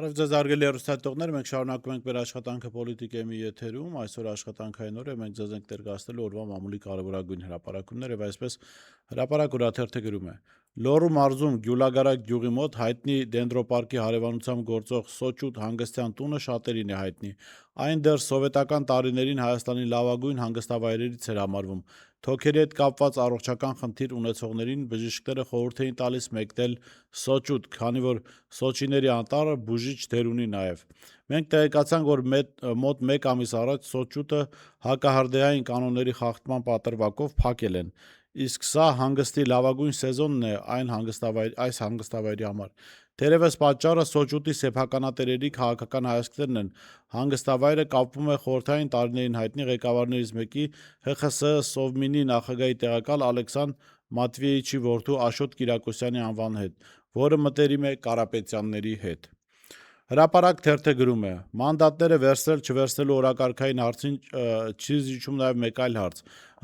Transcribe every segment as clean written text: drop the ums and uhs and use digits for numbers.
Բարև ձեզ արգելի հեռուստատիտողներ, մենք շարունակում ենք մեր աշխատանքը պոլիտիկեմի եթերում, այսօր աշխատանքային օր է, մենք ձեզ ենք ներկայացնելու օրվա մամուլի կարևորագույն հրապարակումներ եւ այսպես հրապարակ ուրաթերթը գրում է. Լոռու մարզում Գյուլագարակ գյուղի մոտ հայտնի դենդրոպարկի հարևանությամբ գործող Սոճուտ հանգստյան տունը շատերին է հայտնի։ Այն դեռ սովետական տարիներին Հայաստանի լավագույն հանգստավայրերից էր համարվում։ Թոքերի հետ կապված առողջական խնդիր ունեցողներին բժիշկները խորհուրդ էին տալիս մեկնել Սոճուտ, քանի որ Սոչիների անտառը բուժիչ դեր ունի նաև։ Մենք տեղեկացանք, որ մոտ 1 ամիս առաջ Սոճուտը հակահարդեհային կանոնների խախտման պատրվակով փակել են։ Իսկ սա հանգստի լավագույն սեզոնն է այս հանգստավայրի համար։ Թերևս պատճառը Սոճուտի սեփականատերերի քաղաքական հայացքներն են։ Հանգստավայրը կապվում է խորհրդային տարիներին հայտնի ղեկավարներից մեկի ՀԽՍՀ Սովմինի նախագահի տեղակալ Ալեքսան Մատվեիչի որդու Աշոտ Կիրակոսյանի անվան հետ, որը մտերիմ է Կարապետյանների հետ։ Հրապարակ թերթը գրում է. մանդատները վերցրել-չվերցնելու օրակարգային հարցին չի զիջում նաև մեկ այլ հարց.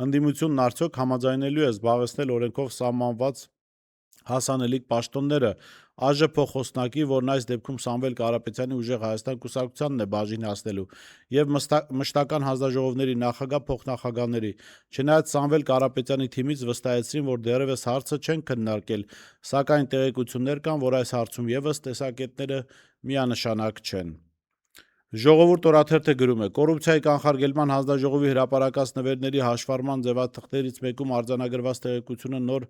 ընդդիմությունն արդյոք համաձայնելու է զբաղեցնել օրենքով սահմանված հասանելիք պաշտոնները։ ԱԺ փոխոսնակի, որն այս դեպքում Սամվել Կարապետյանի ուժեղ Հայաստան կուսակցությանն է բաժին հասնելու, եւ մշտական հանձնաժողովների նախագահ փոխնախագահների։ Չնայած Սամվել Կարապետյանի թիմից վստահեցրին, որ դեռևս հարցը չեն քննարկել, սակայն տեղեկություններ կան, որ այս հարցում եւս տեսակետները միանշանակ չեն։ Ժողովուրդ օրաթերթը գրում է. կոռուպցիայի կանխարգելման հանձնաժողովի հրապարակած նվերների հաշվառման ձևաթղթերից մեկում արձանագրված տեղեկությունը նոր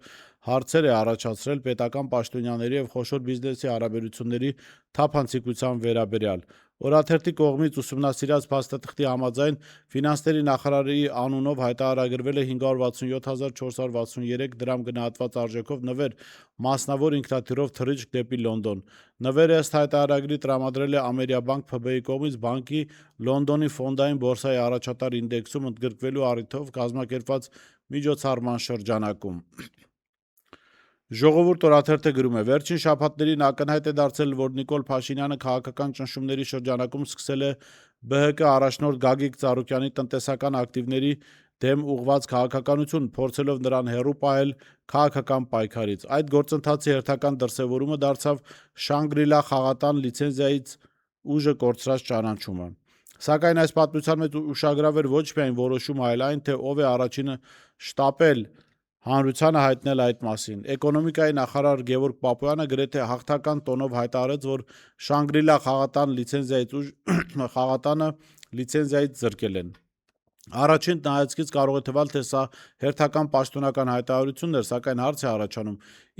հարցեր է առաջացրել պետական պաշտոնյաների եւ խոշոր բիզնեսի հարաբերությունների թափանցիկության վերաբերյալ։ Օրաթերթի կողմից ուսումնասիրած փաստաթղթի համաձայն ֆինանսների նախարարի անունով հայտարարագրվել է 567.463 դրամ գնահատված արժեքով նվեր մասնավոր ինքնաթիռով թռիչք դեպի Լոնդոն։ Նվերը ըստ հայտարարագրի տրամադրել է Ամերիաբանկ ՓԲ-ի կողմից բանկի Լոնդոնի ֆոնդային բորսայի առաջատար ինդեքսում ընդգրկվելու առիթով կազմակերպված միջոցառման շրջանակում։ Ժողովուրդ օրաթերթը գրում է. վերջին շաբաթներին ակնհայտ է դարձել, որ Նիկոլ Փաշինյանը քաղաքական ճնշումների շրջանակում սկսել է ԲՀԿ առաջնորդ Գագիկ Ծառուկյանի տնտեսական ակտիվների դեմ ուղղված քաղաքականություն, փորձելով նրան հեռու պահել քաղաքական պայքարից։ Այդ գործընթացի հերթական դրսևորումը դարձավ Շանգրիլա խաղատան լիցենզիայից ուժը կորցրած ճանաչումը։ Սակայն այս պատմության մեջ ուշագրավ էր ոչ միայն որոշումը, այլ այն, թե ով է առաջինը շտապել հանրությանը հայտնել այդ մասին։ Էկոնոմիկայի նախարար Գևորգ Պապոյանը գրեթե հաղթական տոնով հայտարարեց, որ Շանգրիլա խաղատանը լիցենզիայից զրկել են։ Առաջին նայածքից կարող է թվալ, թե սա հերթական պաշտոնական հայտարարություն էր, սակայն հարց է առաջանում,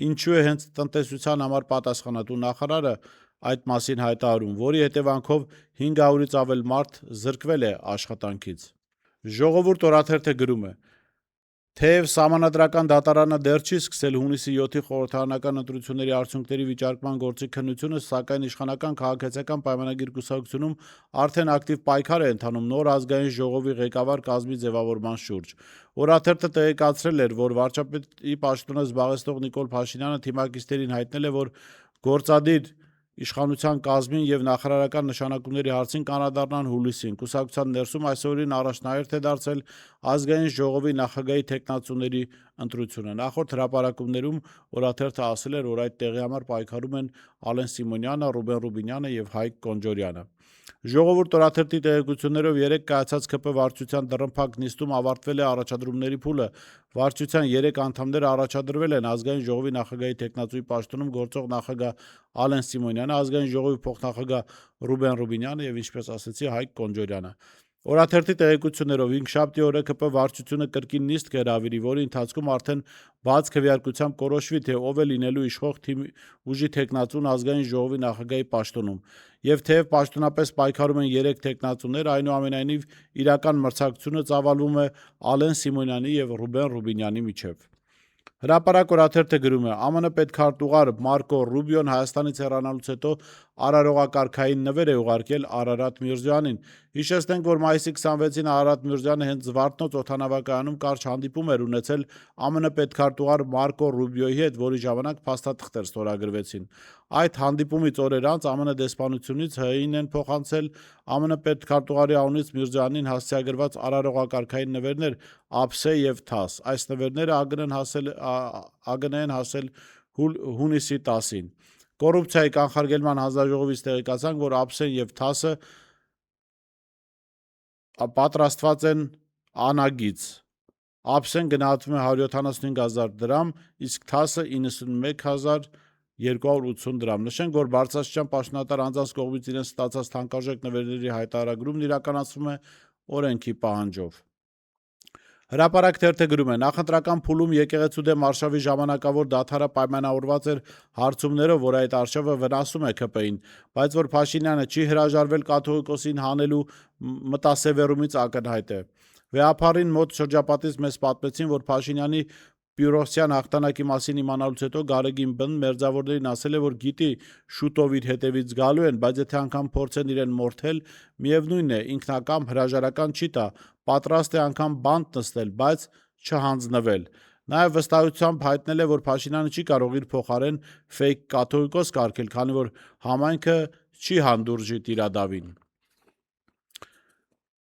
ինչու է հենց տնտեսության համար պատասխանատու նախարարը այդ մասին հայտարարում, որի հետևանքով 500-ից ավել մարդ զրկվել է աշխատանքից։ Ժողովուրդ օրաթերթը գրում է. թեև Սահմանադրական դատարանը դեռ չի սկսել հունիսի 7-ի խորհրդարանական ընտրությունների արդյունքների վիճարկման գործի քննությունը, սակայն իշխանական քաղաքացիական պայմանագիր կուսակցությունում արդեն ակտիվ պայքար է ընթանում նոր ազգային ժողովի ղեկավար կազմի ձևավորման շուրջ։ Օրաթերթը տեղեկացրել էր, որ վարչապետի պաշտոնը զբաղեցնող Նիկոլ Փաշինյանը թիմակիցներին հայտնել է, որ գործադիր իշխանության կազմին եւ նախարարական նշանակումների հարցին կանադառնան հուլիսին։ Կուսակցության ներսում այսօրին առաջնահերթ է դարձել ազգային ժողովի նախագահի թեկնածուների ընտրությունը։ Նախորդ հրապարակումներում օրաթերթը ասել էր, որ այդ տեղի համար պայքարում են Ալեն Սիմոնյանը, Ռուբեն Ռուբինյանը եւ Հայկ Կոնջորյանը։ Ժողովուրդ օրաթերթի տեղեկություններով 3 կայացած ԿՊ վարչության դռնփակ նիստում ավարտվել է առաջադրումների փուլը։ Վարչության 3 անդամները առաջադրվել են ազգային ժողովի նախագահի թեկնածուի պաշտոնում գործող նախագահ Ալեն Սիմոնյանը, ազգային ժողովի փոխնախագահ Ռուբեն Ռուբինյանը եւ, ինչպես ասացի, Հայկ Կոնջորյանը։ Օրաթերթի տեղեկություններով 5-շաբթի օրը ԿՊ վարչությունը կրկին նիստ կհրավիրի, որի ընթացքում արդեն բաց քվեարկությամբ կորոշվի, թե ով է լինելու իշխող ուժի թեկնածուն ազգային ժողովի նախագահի պաշտոնում։ Եվ թեև պաշտոնապես պայքարում են 3 թեկնածուներ, այնուամենայնիվ իրական մրցակցությունը ծավալվում է Ալեն Սիմոնյանի եւ Ռուբեն Ռուբինյանի միջև։ Հրապարակ օրաթերթը գրում է. ԱՄՆ պետքարտուղար Մարկո Ռուբիոն Հայաստանից հեռանալուց հետո արարողակարգային նվեր է ուղարկել Արարատ Միրզոյանին։ Հիշեցնենք, որ մայիսի 26-ին Արարատ Միրզոյանը հենց Զվարթնոց օդանավակայանում կարճ հանդիպում էր ունեցել ԱՄՆ պետքարտուղար Մարկո Ռուբիոյի հետ, որի ժամանակ փաստաթղթեր ստորագրվեցին։ Այդ հանդիպումից օրեր անց ԱՄՆ դեսպանությունից ՀՀ-ին են փոխանցել ԱՄՆ պետքարտուղարի անունից Միրզոյանին հասցեագրված արարողակարգային նվերներ ԱՓՍԵ եւ ԹԱՍ։ Այս նվերները ԱԳՆ-ն հասել հունիսի 10-ին։ Կոռուպցիայի կանխարգելման հանձնաժողովից տեղեկացանք, որ Ափսեն եւ ԹԱՍ-ը պատրաստված են անագից։ Ափսեն գնահատվում է 175,000 դրամ, իսկ ԹԱՍ-ը 91,280 դրամ։ Նշենք, որ բարձրաստիճան պաշտոնատար անձանց կողմից իրենց ստացած թանկարժեք նվերների հայտարարումն իրականացվում է օրենքի պահանջով։ Հրապարակ թերթը գրում է. նախընտրական փուլում եկեղեցու դեմ արշավի ժամանակավոր դադարը պայմանավորված էր հարցումներով, որ այդ արշավը վնասում է ՔՊ-ին, բայց որ Փաշինյանը չի հրաժարվել կաթողիկոսին հանելու մտասևեռումից ակնհայտ է։ Վեհափառին մոտ շրջապատից մեզ պատմեցին, որ Փաշինյանի Պյուրովսյան հաղթանակի մասին իմանալուց հետո Գարեգին Բ-ն մերձավորներին ասել է, որ գիտի շուտով իր հետևից գալու են, բայց եթե անգամ փորձեն իրեն մորթել, միևնույն է, ինքնակամ հրաժարական չի տա, պատրաստ է անգամ բանտ նստել, բայց չհանձնվել։ Նաև վստահությամբ հայտնել է, որ Փաշինյանը չի կարող իր փոխարեն ֆեյք կաթողիկոս կարգել, քանի որ համայնքը չի հանդուրժի Տիրադավին։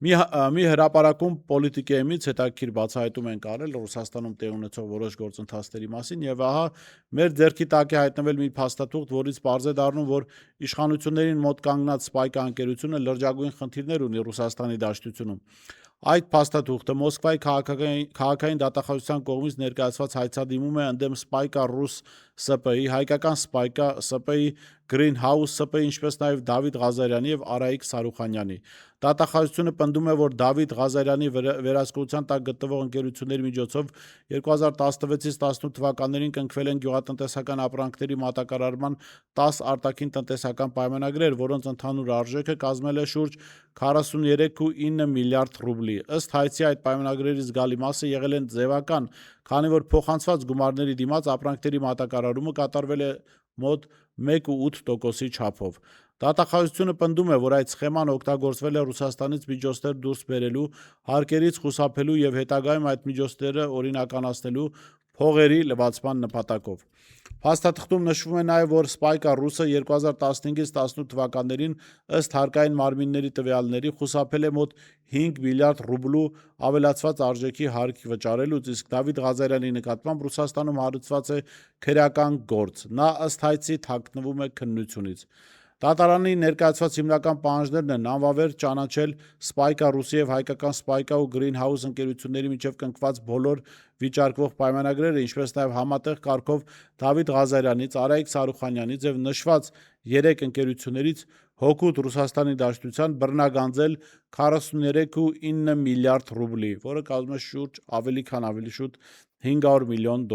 Մի հրապարակում պոլիտիկայից հետաքրքիր բացահայտում են կարել Ռուսաստանում տեղի ունեցող որոշ գործընթացների մասին, եւ ահա մեր ձեռքի տակ է հայտնվել մի փաստաթուղթ, որից պարզ է դառնում, որ իշխանություններին մոտ կանգնած Սպայկա ընկերությունը լրջագույն խնդիրներ ունի Ռուսաստանի դաշտությունում։ Այդ փաստաթուղթը Մոսկվայի քաղաքային դատախազության կողմից ներկայացված հայցադիմում է ընդդեմ Սպայկա Ռուս ՍՊ-ի, հայկական Սպայկա ՍՊ-ի, Green House ՍՊ-ի, ինչպես նաև Դավիթ Ղազարյանի եւ Արայիկ Սարուխանյանի։ Դատախազությունը պնդում է, որ Դավիթ Ղազարյանի վերահսկողության տակ գտնվող ընկերությունների միջոցով 2016-ից 18 թվականներին կնքվել են գյուղատնտեսական ապրանքների մատակարարման 10 արտաքին տնտեսական պայմանագրեր, որոնց ընդհանուր արժեքը կազմել է շուրջ 43,9 միլիարդ ռուբլի։ Ըստ հայցի այդ պայմանագրերի զգալի մասը եղել են ձևական, քանի որ փոխանցված գումարների դիմաց ապրանքների մատակարարումը կատարվել է մոտ 1,8%-ի չափով։ Դատախազությունը պնդում է, որ այդ սխեման օգտագործվել է Ռուսաստանից միջոցներ դուրս բերելու, հարկերից խուսափելու եւ հետագայում այդ միջոցները օրինականացնելու փողերի լվացման նպատակով։ Փաստաթղթում նշվում է նաև, որ Սպայկա Ռուսը 2015-ից 18 թվականներին ըստ հարկային մարմինների տվյալների խուսափել է մոտ 5 միլիարդ ռուբլու ավելացված արժեքի հարկ վճարելուց, իսկ Դավիթ Ղազարյանի նկատմամբ Ռուսաստանում հարուցված է քրեական գործ։ Նա ըստ հայցի թաքնվում է քննությունից։ Դատարանի ներկայացված հիմնական պահանջներն են անվավեր ճանաչել Սպայկա Ռուսի եւ հայկական Սպայկա ու Green House ընկերությունների միջև կնքված բոլոր վիճարկվող պայմանագրերը, ինչպես նաև համատեղ կարգով Դավիթ Ղազարյանից, Արայիկ Սարուխանյանից եւ նշված 3 ընկերություններից հօգուտ Ռուսաստանի Դաշնության բռնագանձել 43,9 միլիարդ ռուբլի, որը կազմում է շուրջ ավելի շուտ $500 միլիոն։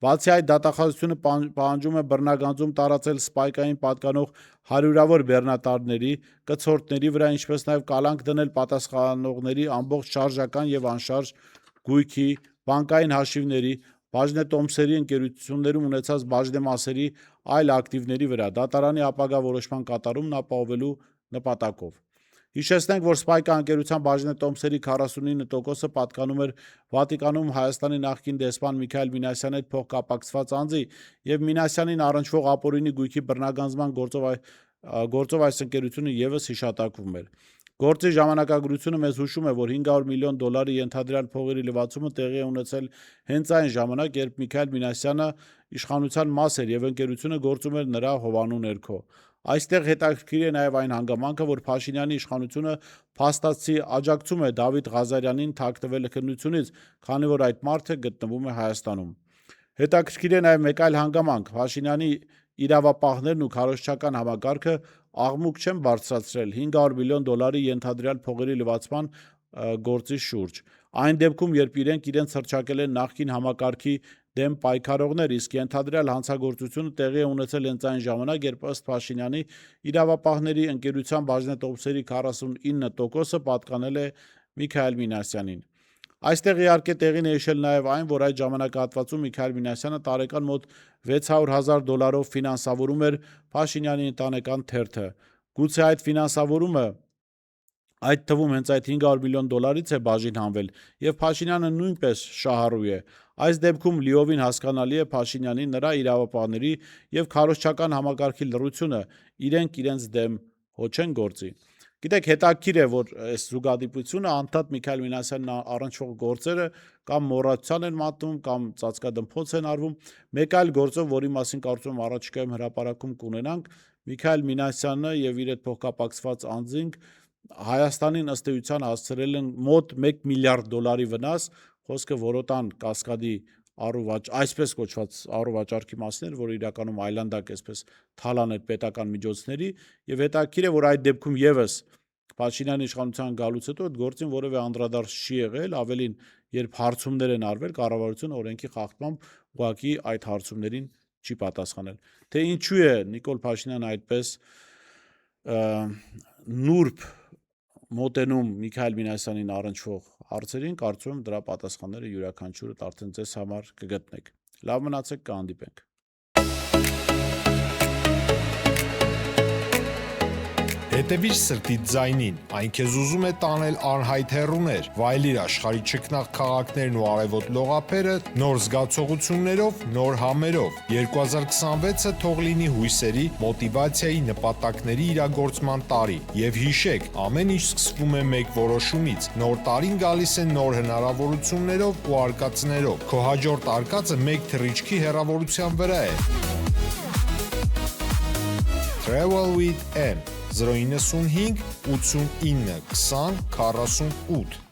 Բացի այդ, դատախազությունը պահանջում է բռնագանձում տարածել Սպայկային պատկանող հարյուրավոր բեռնատարների, կցորդների վրա, ինչպես նաև կալանք դնել պատասխանողների ամբողջ շարժական եւ անշարժ գույքի, բանկային հաշիվների, բաժնետոմսերի, ընկերություններում ունեցած բաժնեմասերի, այլ ակտիվների վրա դատարանի ապագա որոշման կատարումն ապահովելու նպատակով։ Հիշեցնենք, որ Սպայկա ընկերության բաժնետոմսերի 49%-ը պատկանում էր Վատիկանում Հայաստանի նախկին դեսպան Միքայել Մինասյանի հետ փոխկապակցված անձի եւ Մինասյանին առնչվող ապօրինի գույքի բռնագանձման գործով այս ընկերությունը եւս հիշատակվում էր։ Գործի ժամանակագրությունը մեզ հուշում է, որ $500 միլիոն ենթադրյալ փողերի լվացումը տեղի է ունեցել հենց այն ժամանակ, երբ Միքայել Մինասյանը իշխանության մաս էր եւ ընկերությունը գործում էր նրա հովանու ներքո։ Այստեղ հետաքրքիր է նաև այն հանգամանքը, որ Փաշինյանի իշխանությունը փաստացի աջակցում է Դավիթ Ղազարյանին թաքնվել քննությունից, քանի որ այդ մարդը գտնվում է Հայաստանում։ Հետաքրքիր է նաև մեկ այլ հանգամանք. Փաշինյանի իրավապահներն ու քարոզչական համակարգը աղմուկ չեն բարձրացրել $500 միլիոն ենթադրյալ փողերի լվացման գործի շուրջ։ Այն դեպքում, երբ իրենց հռչակել են նախկին համակարգի դեմ պայքարողներ, իսկ ենթադրյալ հանցագործությունը տեղի է ունեցել հենց այն ժամանակ, երբ ըստ Փաշինյանի իրավապահների ընկերության բաժնետոմսերի 49%-ը պատկանել է Միքայել Մինասյանին։ Այստեղ իհարկե տեղին է հիշել նաև այն, որ այդ ժամանակահատվածում Միքայել Մինասյանը տարեկան մոտ $600,000 ֆինանսավորում էր Փաշինյանի ընտանեկան թերթը։ Գուցե այդ ֆինանսավորումը այդ թվում հենց այդ $500 միլիոն է բաժին հանվել, եւ Փաշինյանը նույնպես շահառու է։ Այս դեպքում լիովին հասկանալի է Փաշինյանի, նրա իրավապահների եւ քարոզչական համակարգի լռությունը, իրենք իրենց դեմ հո չեն գործի։ Գիտեք, հետաքրքիր է, որ այս զուգադիպությունը անդադ Միքայել Մինասյանն առնչվող գործերը կամ մոռացության են մատնում, կամ ծածկադմփոց են արվում։ Մեկ այլ գործով, որի մասին կարծում եմ առաջիկայում հրապարակում կունենանք, Միքայել Մինասյանը եւ իր հետ փոխկապակցված անձինք Հայաստանին ըստ էության հասցրել են մոտ 1 միլիարդ դոլարի վնաս, խոսքը Որոտան կասկադի այսպես կոչված առուվաճառքի մասին էր, որը իրականում այլանդակ այսպես թալան էր պետական միջոցների, եւ հետաքրքիր է, որ այդ դեպքում եւս Փաշինյանի իշխանության գալուց հետո այդ գործին որևէ անդրադարձ չի եղել, ավելին երբ հարցումներ են արվել, կառավարությունը օրենքի խախտմամբ ուղղակի այդ հարցումներին չի պատասխանել։ Թե ինչու է Նիկոլ Փաշինյանը այդպես նուրբ մոտենում Միքայել Մինասյանին առնչվող հարցերին, կարծում եմ դրա պատասխանները յուրաքանչյուրդ արդեն ձեզ համար կգտնեք։ Լավ մնացեք, կհանդիպենք։ Հետևիր սրտիդ ձայնին, այն քեզ ուզում է տանել անհայտ հեռուներ, վայելիր աշխարհի չքնաղ քաղաքներն ու արևոտ լողափերը նոր զգացողություններով, նոր համերով։ 2026-ը թող լինի հույսերի, մոտիվացիայի, նպատակների իրագործման տարի։ Եվ հիշեք, ամեն ինչ սկսվում է մեկ որոշումից։ Նոր տարին գալիս է նոր հնարավորություններով ու արկածներով։ Քո հաջորդ արկածը մեկ թռիչքի հեռավորության վրա է։ Travel with M 095 89 20 48